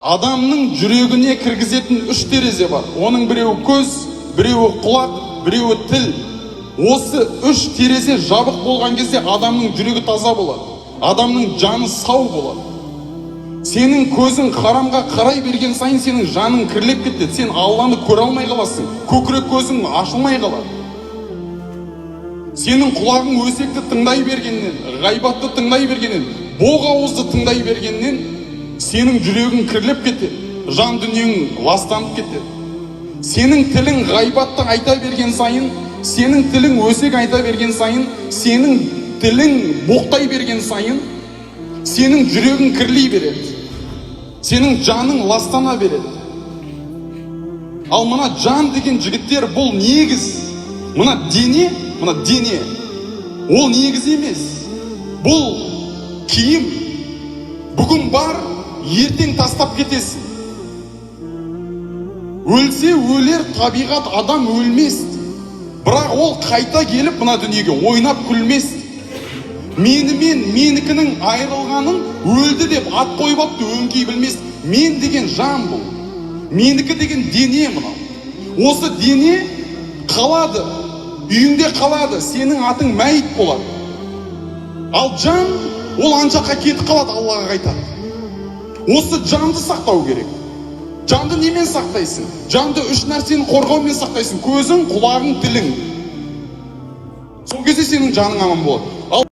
Адамның жүрегіне кіргізетін үш терезе бар. Оның біреуі көз, біреуі құлақ, біреуі тіл. Осы үш терезе жабық болған кезде адамның жүрегі таза болады. Адамның жаны сау болады. Сенің көзің харамға қарай берген сайын сенің жаның кірлеп кетеді. Сен Алланы көре алмай қаласың. Көкірек көзің ашылмай қалады. Сенің құлағың өсекті тыңдай бергеннен, ғайбатты тыңдай бергеннен, боқ ауызды тыңдай бергеннен сенің жүрегің кірлеп кетеді. Жан дүниең ластанып кетеді. Сенің тілің ғайбатты айта берген сайын, сенің тілің өсек айта берген сайын, сенің тілің боқтай берген сайын, сенің жүрегің кірлей береді. Сенің жаның ластана береді. Ал мына жан деген жігіттер бұл негіз. Мына дене, ол негіз емес. Бұл киім. Бүгін бар, ертең тастап кетесің. Өлсе өлер табиғат, адам өлмес. Бірақ ол қайта келіп мына дүниеге ойнап күлмес. Менімен менікінің айырылғанын өлді деп ат қойып апты, өңкей білмес. Мен деген жан бұл. Менікі деген дене мынау. Осы дене қалады, үйіңде қалады, сенің атың мәйіт болады. Ал жан, ол анжаққа кетіп қалады, Аллаға қайтады. Осы жанды сақтау керек. Жанды немен сақтайсың? Жанды үш нәрсені қорғаумен сақтайсың: көзің, құлағың, тілің. Сол кезде сенің жаның аман болады.